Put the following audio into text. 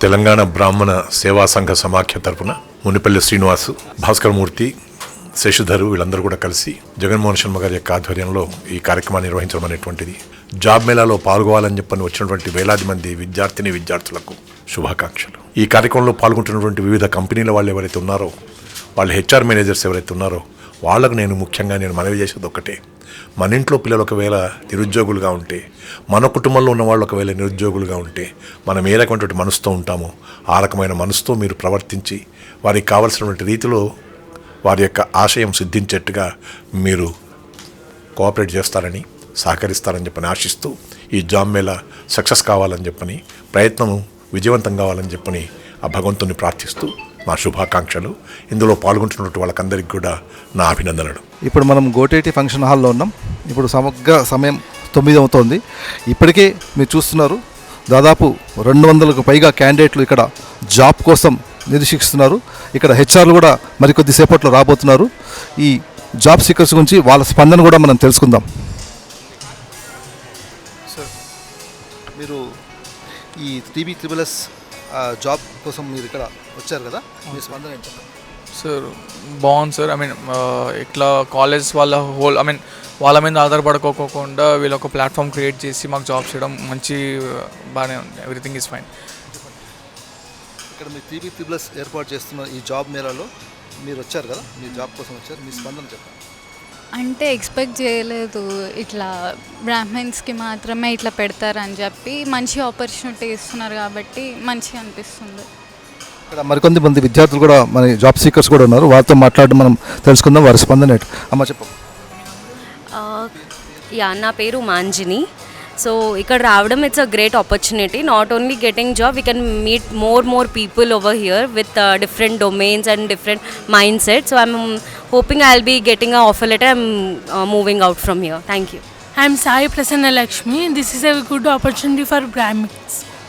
తెలంగాణ బ్రాహ్మణ సేవా సంఘ సమాఖ్య తరపున మునిపల్లి శ్రీనివాసు, భాస్కరమూర్తి, శశిధరు వీళ్ళందరూ కూడా కలిసి జగన్మోహన్ శర్మ గారి యొక్క ఆధ్వర్యంలో ఈ కార్యక్రమాన్ని నిర్వహించడం అనేటువంటిది. జాబ్ మేళాలో పాల్గొవాలని చెప్పని వచ్చినటువంటి వేలాది మంది విద్యార్థులకు శుభాకాంక్షలు. ఈ కార్యక్రమంలో పాల్గొంటున్నటువంటి వివిధ కంపెనీల వాళ్ళు ఎవరైతే ఉన్నారో, వాళ్ళ హెచ్ఆర్ మేనేజర్స్ ఎవరైతే ఉన్నారో వాళ్ళకు నేను ముఖ్యంగా మనవి చేసేది ఒకటే, మన ఇంట్లో పిల్లలు ఒకవేళ నిరుద్యోగులుగా ఉంటే, మన కుటుంబంలో ఉన్న వాళ్ళు ఒకవేళ నిరుద్యోగులుగా ఉంటే, మనం ఏ రకమైనటువంటి మనసుతో ఉంటామో ఆ రకమైన మనసుతో మీరు ప్రవర్తించి వారికి కావలసినటువంటి రీతిలో వారి యొక్క ఆశయం సిద్ధించేట్టుగా మీరు కోఆపరేట్ చేస్తారని, సహకరిస్తారని చెప్పని ఆశిస్తూ ఈ జాబ్ మేళా సక్సెస్ కావాలని చెప్పని, ప్రయత్నం విజయవంతం కావాలని చెప్పని ఆ భగవంతుని ప్రార్థిస్తూ నా శుభాకాంక్షలు. ఇందులో పాల్గొంటున్నటువంటి వాళ్ళకందరికీ కూడా నా అభినందనలు. ఇప్పుడు మనం గోటేటి ఫంక్షన్ హాల్లో ఉన్నాం. ఇప్పుడు సమగ్ర సమయం 9 అవుతోంది. ఇప్పటికే మీరు చూస్తున్నారు దాదాపు 200కు పైగా క్యాండిడేట్లు ఇక్కడ జాబ్ కోసం నిరీక్షిస్తున్నారు. ఇక్కడ హెచ్ఆర్లు కూడా మరికొద్ది సేపట్లో రాబోతున్నారు. ఈ జాబ్ సీకర్స్ గురించి వాళ్ళ స్పందన కూడా మనం తెలుసుకుందాం. సార్, మీరు ఈ TB/SSS జాబ్ కోసం మీరు ఇక్కడ వచ్చారు కదా, మీ స్పందన ఏంటి సార్? బాగుంది సార్. ఇట్లా కాలేజ్ వాళ్ళ మీద ఆధారపడుకోకుండా వీళ్ళు ఒక ప్లాట్ఫామ్ క్రియేట్ చేసి మాకు జాబ్ చేయడం బాగానే ఉంది. Everything is fine. ఇక్కడ మీ TB/SSS ఏర్పాటు చేస్తున్న ఈ జాబ్ మేళాలో మీరు వచ్చారు కదా, మీ జాబ్ కోసం వచ్చారు, మీ స్పందన చెప్పండి. అంటే ఎక్స్పెక్ట్ చేయలేదు ఇట్లా బ్రాహ్మిన్స్కి మాత్రమే ఇట్లా పెడతారని చెప్పి. మంచి ఆపర్చునిటీ ఇస్తున్నారు కాబట్టి మంచిగా అనిపిస్తుంది. ఇక్కడ మరికొంత మంది విద్యార్థులు కూడా మన జాబ్ సీకర్స్ కూడా ఉన్నారు. వారితో మాట్లాడి మనం తెలుసుకుందాం వారి స్పందన ఏంటి. అమ్మ చెప్పండి. నా పేరు మాంజిని. సో ఇక్కడ రావడం it's a great opportunity. Not only getting job, we can meet more people over here with different domains and different mindsets. So I'm hoping I'll be getting an offer letter. I'm moving out from here. Thank you. I'm Sai Prasanna Lakshmi. This is a good opportunity for Brahmins.